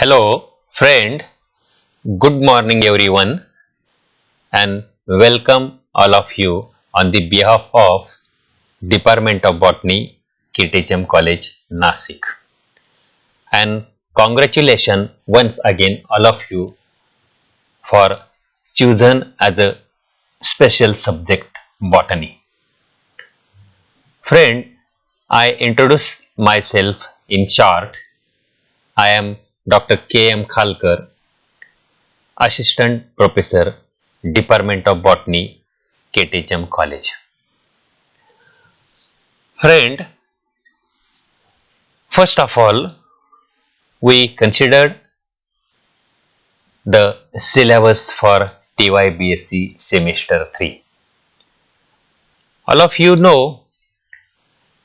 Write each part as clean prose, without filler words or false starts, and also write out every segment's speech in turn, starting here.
Hello, friend. Good morning, everyone, and welcome all of you on the behalf of Department of Botany, KTHM College, Nasik. And congratulations once again, all of you, for chosen as a special subject botany. Friend, I introduce myself in short. I am Dr. K.M. Khalkar, Assistant Professor, Department of Botany, KTHM College. Friend, first of all, we considered the syllabus for TYBSc Semester 3. All of you know,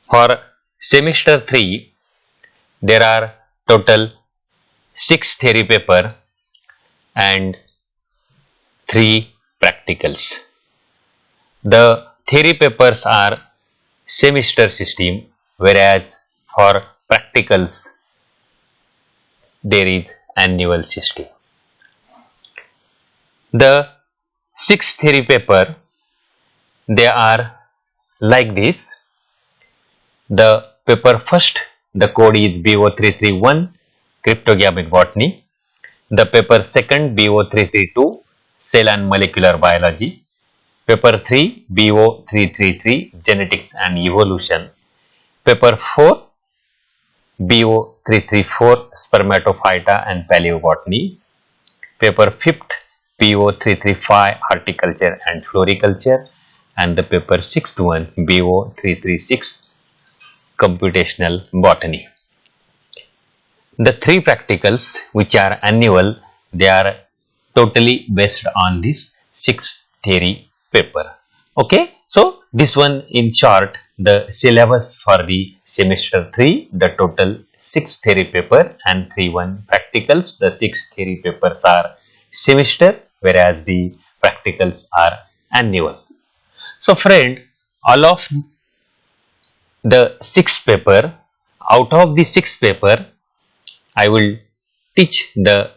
for Semester 3, there are total 6 theory paper and 3 practicals. The theory papers are semester system, whereas for practicals there is annual system. The 6 theory paper, they are like this. The paper first, the code is BO331, cryptogamic botany. The paper second, BO332, cell and molecular biology. Paper 3, BO333, genetics and evolution. Paper 4, BO334, spermatophyta and paleobotany. Paper 5th, BO335, horticulture and floriculture. And the paper 6th one, BO336, computational botany. The 3 practicals, which are annual, they are totally based on this 6 theory paper. Okay, so this one in short, the syllabus for the semester 3, the total 6 theory paper and 3 practicals. The 6 theory papers are semester, whereas the practicals are annual. So friend, all of the 6 paper, out of the 6 paper, I will teach the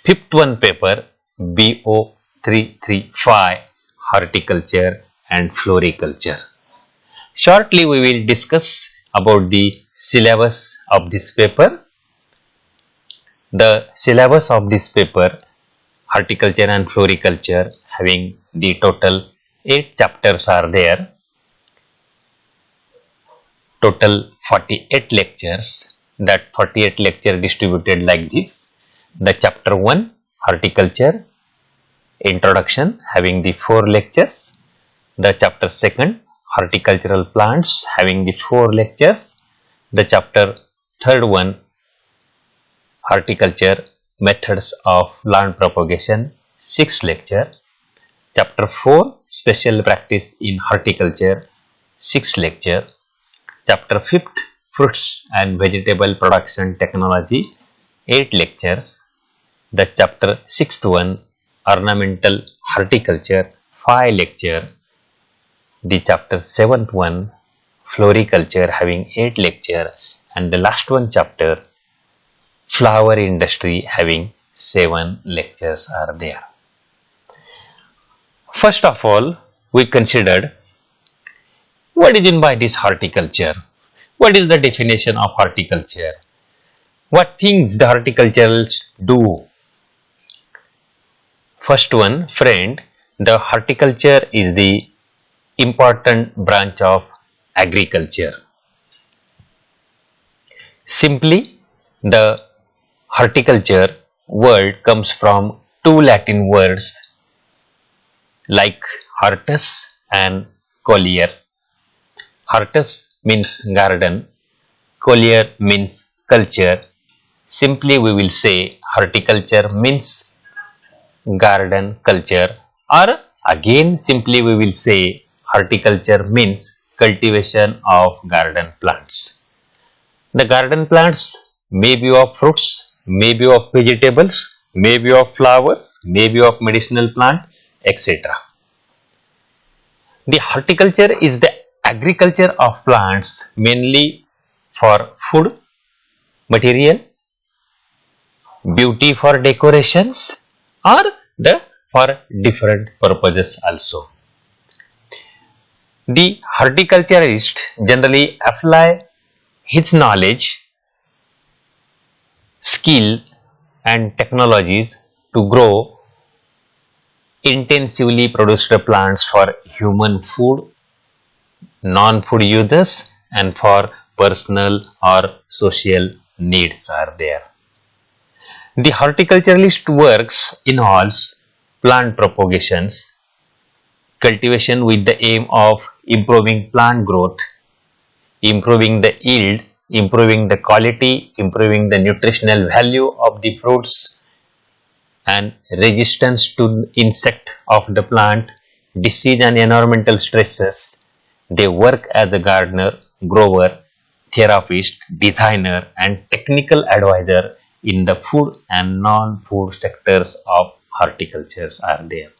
5th one paper, BO335, horticulture and floriculture. Shortly we will discuss about the syllabus of this paper. The syllabus of this paper, horticulture and floriculture, having the total 8 chapters are there. Total 48 lectures. That 48 lecture distributed like this. The chapter 1, horticulture, introduction, having the 4 lectures. The chapter 2nd, horticultural plants, having the 4 lectures. The chapter 3rd one, horticulture, methods of plant propagation, 6 lecture. Chapter 4, special practice in horticulture, 6 lecture. Chapter 5th, fruits and vegetable production technology, 8 lectures. The chapter 6th one, ornamental horticulture, 5 lecture. The chapter 7th one, floriculture, having 8 lecture. And the last one chapter, flower industry, having 7 lectures are there. First of all, we considered what is meant by this horticulture. What is the definition of horticulture? What things the horticulturalists do? First one, friend, the horticulture is the important branch of agriculture. Simply, the horticulture word comes from 2 Latin words like hortus and collier. Hortus means garden, collier means culture. Simply we will say horticulture means garden culture, or again simply we will say horticulture means cultivation of garden plants. The garden plants may be of fruits, may be of vegetables, may be of flowers, may be of medicinal plant, etc. The horticulture is the agriculture of plants mainly for food material, beauty for decorations or the for different purposes also. The horticulturist generally apply his knowledge, skill and technologies to grow intensively produced plants for human food, non-food uses and for personal or social needs are there. The horticulturalist works involves plant propagations, cultivation with the aim of improving plant growth, improving the yield, improving the quality, improving the nutritional value of the fruits and resistance to insect of the plant, disease and environmental stresses. They work as a gardener, grower, therapist, designer and technical advisor in the food and non-food sectors of horticulture are there.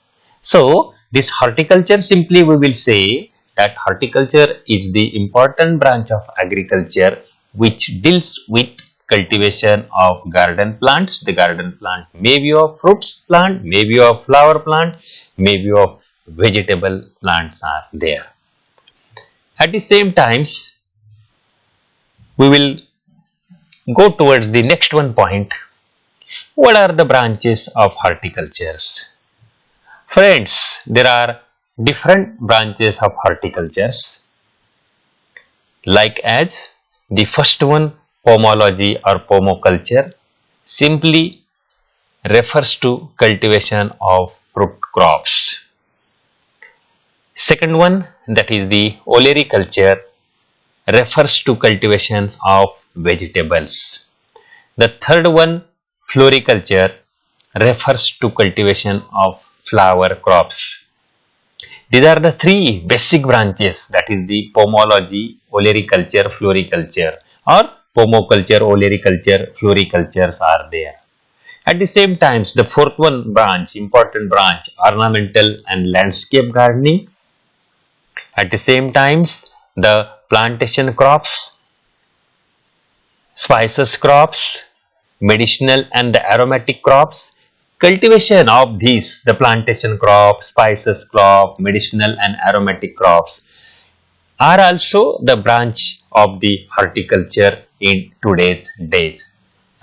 So, this horticulture simply we will say that horticulture is the important branch of agriculture which deals with cultivation of garden plants. The garden plant may be of fruits plant, may be of flower plant, may be of vegetable plants are there. At the same times, we will go towards the next one point. What are the branches of horticultures? Friends, there are different branches of horticultures like as the first one pomology or pomoculture simply refers to cultivation of fruit crops. Second one that is the olericulture refers to cultivation of vegetables. The third one floriculture refers to cultivation of flower crops. These are the three basic branches that is the pomology, olericulture, floriculture or pomoculture, olericulture, floricultures are there. At the same time, the fourth one branch, important branch, ornamental and landscape gardening. At the same time, the plantation crops, spices crops, medicinal and the aromatic crops. Cultivation of these, the plantation crop, spices crop, medicinal and aromatic crops are also the branch of the horticulture in today's days.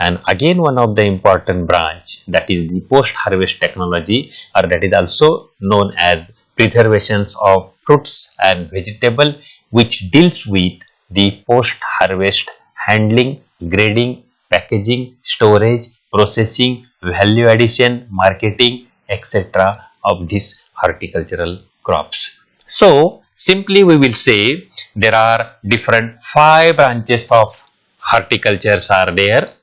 And again one of the important branch that is the post-harvest technology or that is also known as preservations of fruits and vegetable which deals with the post-harvest handling, grading, packaging, storage, processing, value addition, marketing, etc. of these horticultural crops. So, simply we will say there are different 5 branches of horticultures are there.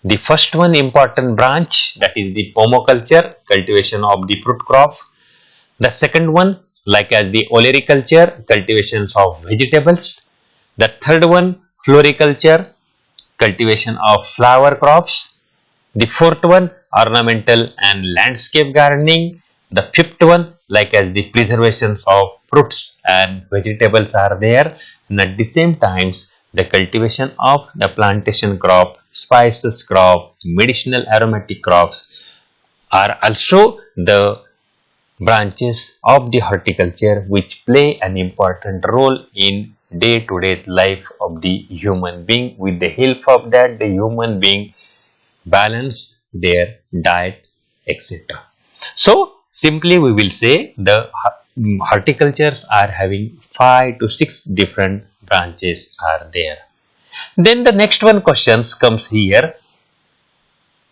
The first one important branch that is the pomoculture, cultivation of the fruit crop. The second one like as the olericulture, cultivations of vegetables. The third one floriculture, cultivation of flower crops. The fourth one ornamental and landscape gardening. The fifth one like as the preservations of fruits and vegetables are there. And at the same times the cultivation of the plantation crop, spices crop, medicinal aromatic crops are also the branches of the horticulture which play an important role in day-to-day life of the human being. With the help of that, the human being balance their diet, etc. So, simply we will say the horticultures are having 5 to 6 different branches are there. Then the next one questions comes here.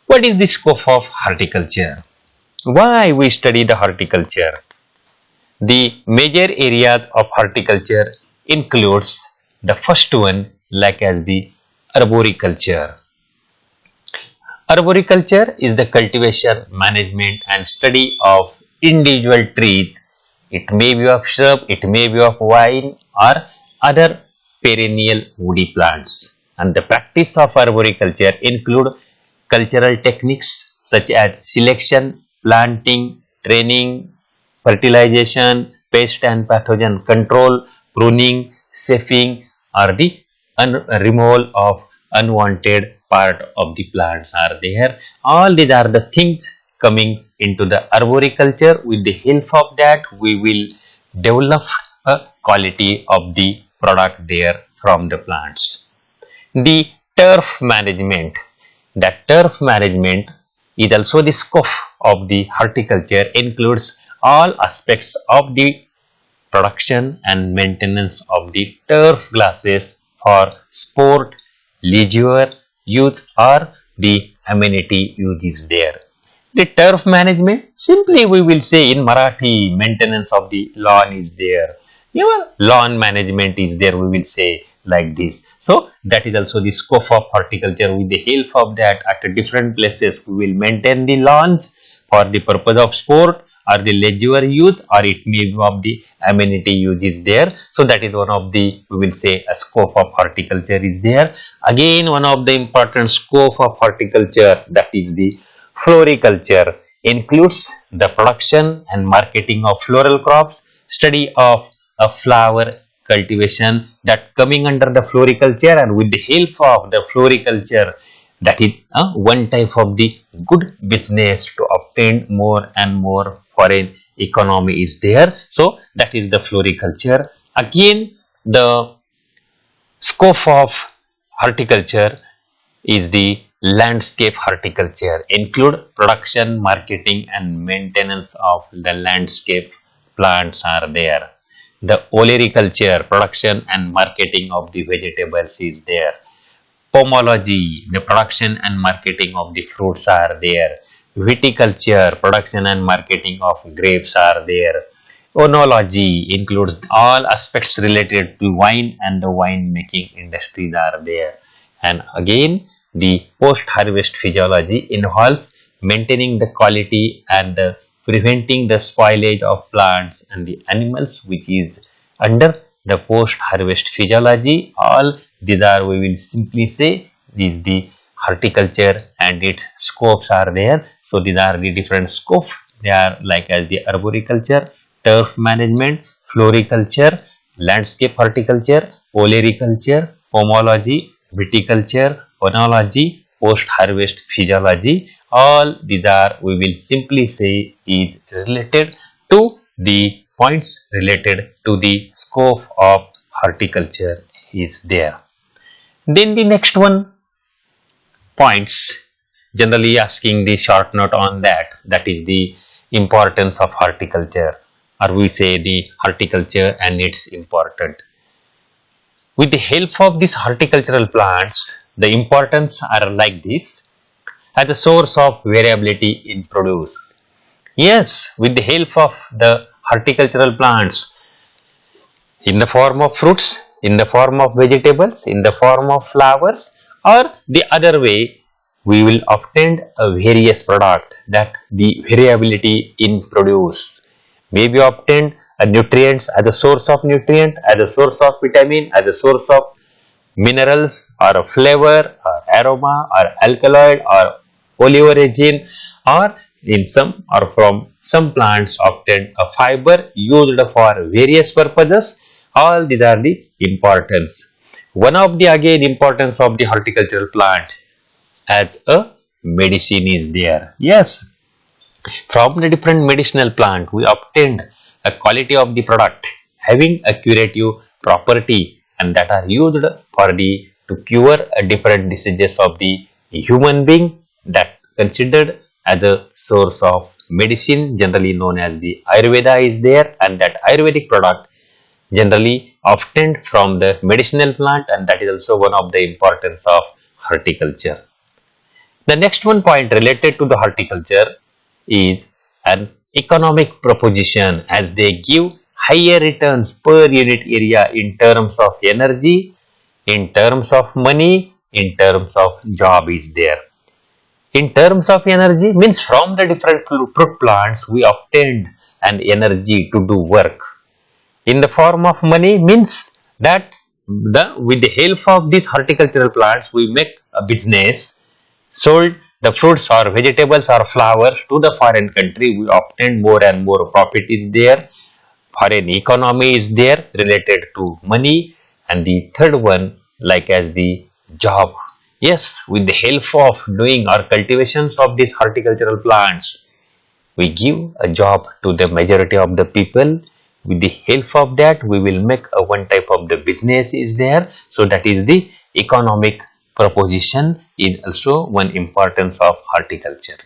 What is the scope of horticulture? Why we study the horticulture? The major areas of horticulture includes the first one like as the arboriculture. Arboriculture is the cultivation, management and study of individual trees. It may be of shrub, it may be of vine or other perennial woody plants. And the practice of arboriculture include cultural techniques such as selection, planting, training, fertilization, pest and pathogen control, pruning, saphing or the removal of unwanted part of the plants are there. All these are the things coming into the arboriculture. With the help of that, we will develop a quality of the product there from the plants. The turf management. That turf management is also the scope of the horticulture, includes all aspects of the production and maintenance of the turf grasses for sport, leisure use or the amenity use is there. The turf management, simply we will say in Marathi, maintenance of the lawn is there. Even lawn management is there, we will say like this. So that is also the scope of horticulture. With the help of that, at different places, we will maintain the lawns for the purpose of sport or the leisure use, or it may be of the amenity use is there. So that is one of the, we will say, a scope of horticulture is there. Again, one of the important scope of horticulture, that is the floriculture, includes the production and marketing of floral crops, study of a flower cultivation, that coming under the floriculture. And with the help of the floriculture, that is one type of the good business to obtain more and more foreign economy is there. So that is the floriculture. Again, the scope of horticulture is the landscape horticulture, include production, marketing and maintenance of the landscape plants are there. The olericulture, production and marketing of the vegetables is there. Pomology, the production and marketing of the fruits are there. Viticulture, production and marketing of grapes are there. Oenology includes all aspects related to wine, and the wine making industries are there. And again, the post-harvest physiology involves maintaining the quality and preventing the spoilage of plants and the animals, which is under the post-harvest physiology. All these are, we will simply say, is the horticulture and its scopes are there. So these are the different scopes. They are like as the arboriculture, turf management, floriculture, landscape horticulture, olericulture, pomology, viticulture, oenology, post-harvest physiology. All these are, we will simply say, is related to the points related to the scope of horticulture is there. Then the next one, points, generally asking the short note on that, that is the importance of horticulture, or we say the horticulture and its important. With the help of these horticultural plants, the importance are like this: as a source of variability in produce. Yes, with the help of the horticultural plants, in the form of fruits, in the form of vegetables, in the form of flowers, or the other way, we will obtain a various product, that the variability in produce may be obtained a nutrients as a source of nutrient, as a source of vitamin, as a source of minerals, or a flavor, or aroma, or alkaloid, or oleoresin, or in some or from some plants obtained a fiber used for various purposes. All these are the importance. One of the again importance of the horticultural plant as a medicine is there. Yes, from the different medicinal plant we obtained a quality of the product having a curative property, and that are used for the to cure different diseases of the human being, that considered as a source of medicine, generally known as the Ayurveda is there, and that Ayurvedic product generally obtained from the medicinal plant, and that is also one of the importance of horticulture. The next one point related to the horticulture is an economic proposition, as they give higher returns per unit area in terms of energy, in terms of money, in terms of job is there. In terms of energy means from the different fruit plants we obtained an energy to do work. In the form of money means that with the help of these horticultural plants we make a business, sold the fruits or vegetables or flowers to the foreign country, we obtain more and more profit is there, foreign economy is there related to money. And the third one, like as the job, Yes, with the help of doing or cultivations of these horticultural plants, we give a job to the majority of the people. With the help of that, we will make a one type of the business is there. So that is the economic proposition is also one importance of horticulture.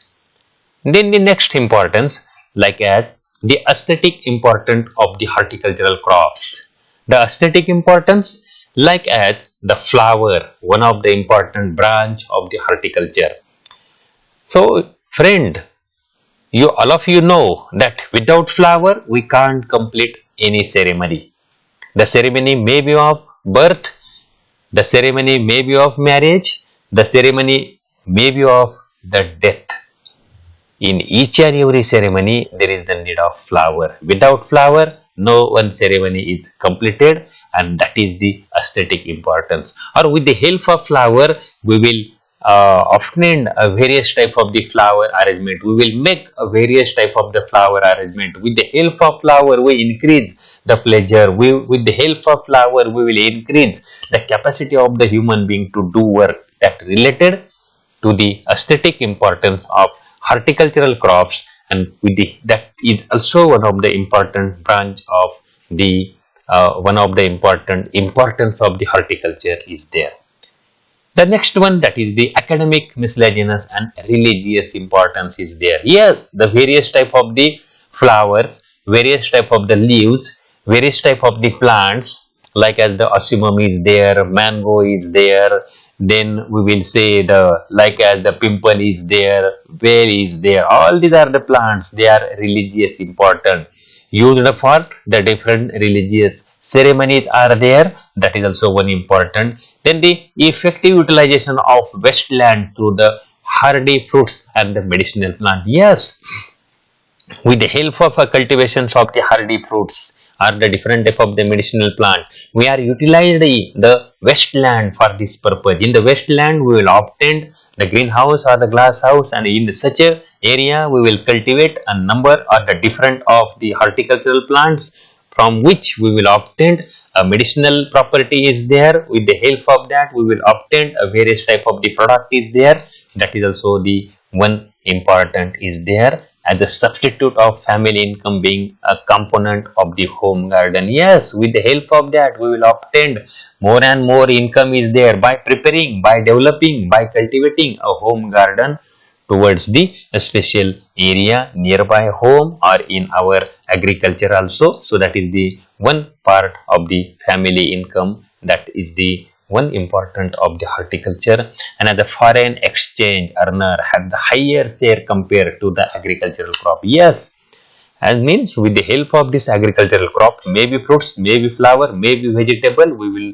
Then the next importance, like as the aesthetic importance of the horticultural crops. The aesthetic importance, like as the flower, one of the important branch of the horticulture. So, friend, you all of you know that without flower we can't complete any ceremony. The ceremony may be of birth, the ceremony may be of marriage, the ceremony may be of the death. In each and every ceremony, there is the need of flower. Without flower, no one ceremony is completed, and that is the aesthetic importance. Or with the help of flower, we will obtain a various type of the flower arrangement. We will make a various type of the flower arrangement. With the help of flower, we increase the pleasure. With the help of flower, we will increase the capacity of the human being to do work that related to the aesthetic importance of horticultural crops, and that is also one of the important branch of the one of the important importance of the horticulture is there. The next one, that is the academic, miscellaneous and religious importance is there. Yes, the various type of the flowers, various type of the leaves, various type of the plants, like as the osmum is there, mango is there, then we will say the like as the pimple is there, whale is there. All these are the plants. They are religious important, used for the different religious ceremonies are there. That is also one important. Then the effective utilization of wasteland through the hardy fruits and the medicinal plant. Yes, with the help of cultivations of the hardy fruits or the different type of the medicinal plant, we are utilizing the wasteland for this purpose. In the wasteland, we will obtain the greenhouse or the glass house, and in such a area, we will cultivate a number or the different of the horticultural plants from which we will obtain a medicinal property is there. With the help of that, we will obtain a various type of the product is there. That is also the one important is there, as a substitute of family income being a component of the home garden. Yes, with the help of that, we will obtain more and more income is there by preparing, by developing, by cultivating a home garden towards the special area nearby home or in our agriculture also. So that is the one part of the family income, that is the one important of the horticulture. And as the foreign exchange earner have the higher share compared to the agricultural crop. Yes, as means with the help of this agricultural crop, maybe fruits, maybe flower, maybe vegetable, we will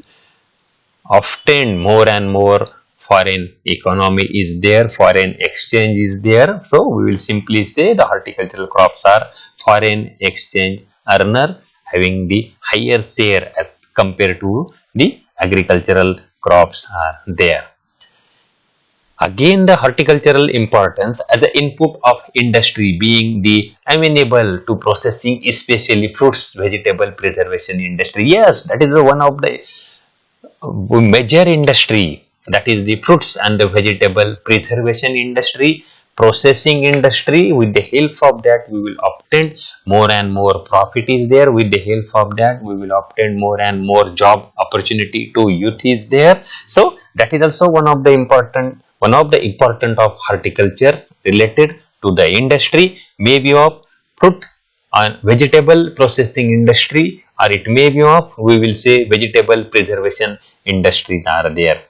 obtain more and more foreign economy is there, foreign exchange is there. So we will simply say the horticultural crops are foreign exchange earner, having the higher share as compared to the agricultural crops are there. Again, the horticultural importance as the input of industry being the amenable to processing, especially fruits, vegetable preservation industry. Yes, that is the one of the major industry, that is the fruits and the vegetable preservation industry, processing industry. With the help of that, we will obtain more and more profit is there. With the help of that, we will obtain more and more job opportunity to youth is there. So that is also one of the important of horticulture related to the industry, maybe of fruit and vegetable processing industry, or it may be of, we will say, vegetable preservation industries are there.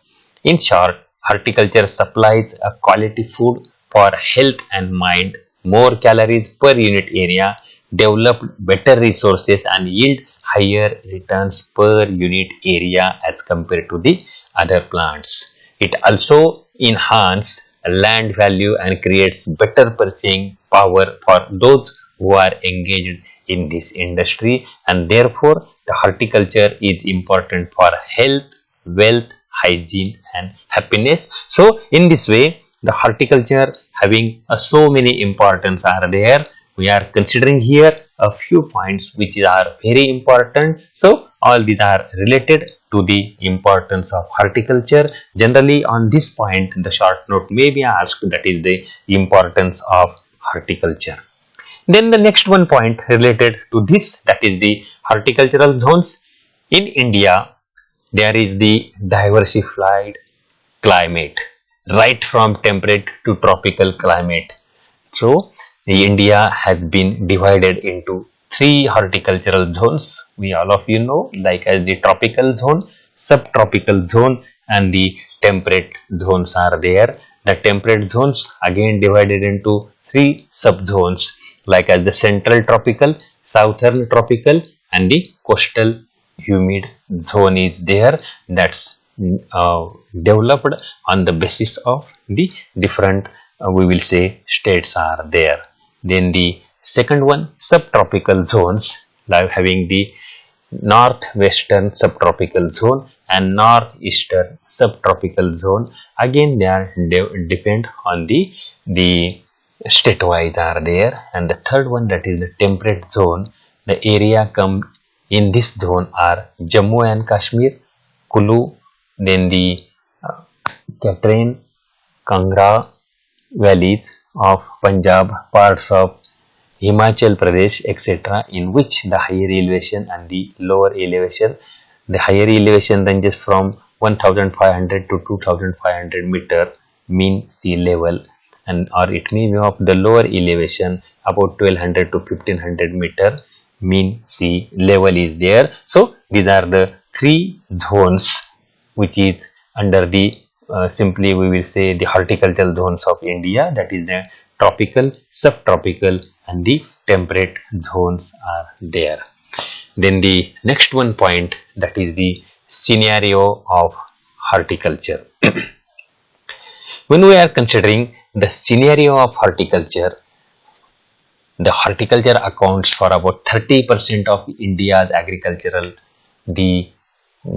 In short, horticulture supplies a quality food for health and mind, more calories per unit area, develop better resources and yield higher returns per unit area as compared to the other plants. It also enhances land value and creates better purchasing power for those who are engaged in this industry, and therefore the horticulture is important for health, wealth, hygiene and happiness. So in this way, the horticulture having so many importance are there. We are considering here a few points which are very important. So all these are related to the importance of horticulture. Generally on this point the short note may be asked, that is the importance of horticulture. Then the next one point related to this, that is the horticultural zones. In India there is the diversified climate, right from temperate to tropical climate. So India has been divided into three horticultural zones. We all of you know, like as the tropical zone, subtropical zone, and the temperate zones are there. The temperate zones again divided into three subzones, like as the central tropical, southern tropical, and the coastal humid zone is there. That's developed on the basis of the different we will say states are there. Then the second one, subtropical zones, like having the northwestern subtropical zone and northeastern subtropical zone. Again they are depend on the state wise are there. And the third one, that is the temperate zone. The area come in this zone are Jammu and Kashmir, Kulu, then the Katrin, Kangra valleys of Punjab, parts of Himachal Pradesh, etc., in which the higher elevation and the lower elevation, the higher elevation ranges from 1500 to 2500 meter mean sea level, and or it may be of the lower elevation about 1200 to 1500 meter mean sea level is there. So these are the three zones which is under the simply we will say the horticultural zones of India, that is the tropical, subtropical, and the temperate zones are there. Then the next one point, that is the scenario of horticulture. When we are considering the scenario of horticulture, the horticulture accounts for about 30% of India's agricultural, the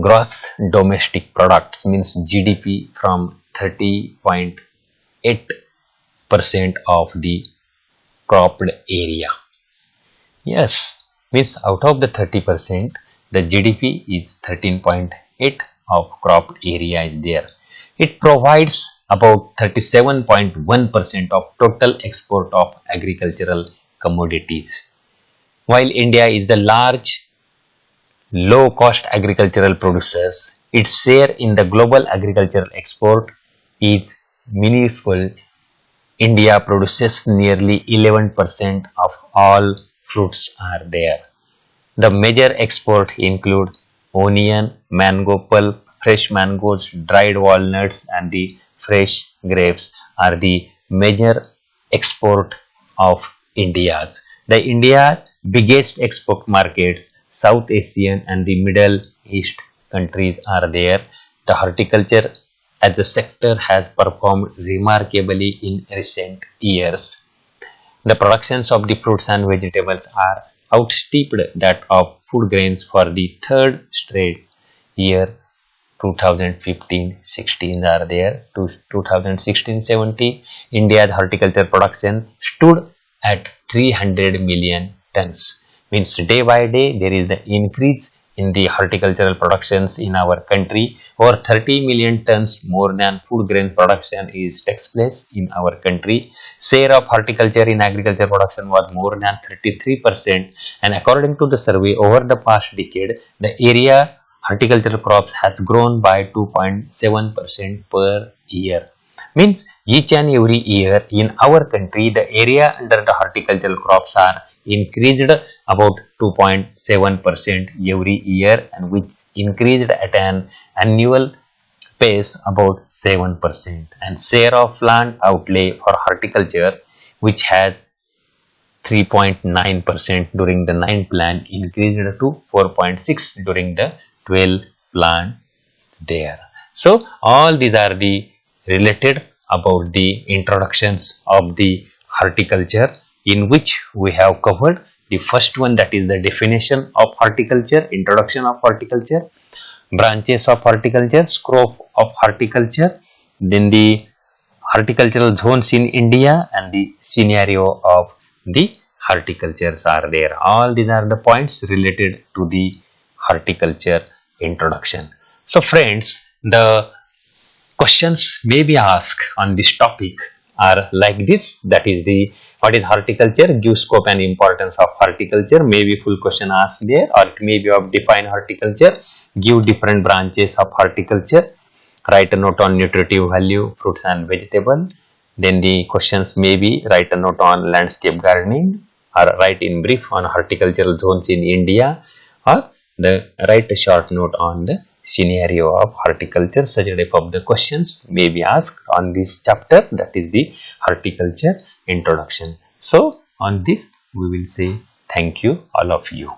gross domestic products means GDP, from 30.8% of the cropped area. Yes, means out of the 30%, the GDP is 13.8 of cropped area is there. It provides about 37.1% of total export of agricultural commodities. While India is the large low-cost agricultural producers, its share in the global agricultural export is minuscule. India produces nearly 11% of all fruits are there. The major exports include onion, mango pulp, fresh mangoes, dried walnuts, and the fresh grapes are the major export of India's. The India's biggest export markets, South Asian and the Middle East countries are there. The horticulture as a sector has performed remarkably in recent years. The productions of the fruits and vegetables are outstripped that of food grains for the third straight year. 2015-16 are there. To 2016-17, India's horticulture production stood at 300 million tons. Means day by day there is the increase in the horticultural productions in our country. Over 30 million tons more than food grain production takes place in our country. Share of horticulture in agriculture production was more than 33%, and according to the survey over the past decade, the area horticultural crops has grown by 2.7% per year. Means each and every year in our country the area under the horticultural crops are increased about 2.7% every year, and which increased at an annual pace about 7%. And share of land outlay for horticulture, which had 3.9% during the 9 plan, increased to 4.6 during the 12 plan there. So all these are the related about the introductions of the horticulture, in which we have covered the first one, that is the definition of horticulture, introduction of horticulture, branches of horticulture, scope of horticulture, then the horticultural zones in India, and the scenario of the horticultures are there. All these are the points related to the horticulture introduction. So friends, the questions may be asked on this topic are like this, that is the what is horticulture, give scope and importance of horticulture, maybe full question asked there, or it may be of define horticulture, give different branches of horticulture, write a note on nutritive value fruits and vegetable. Then the questions may be write a note on landscape gardening, or write in brief on horticultural zones in India, or the write a short note on the scenario of horticulture. Such a type of the questions may be asked on this chapter, that is the horticulture introduction. So on this we will say thank you all of you.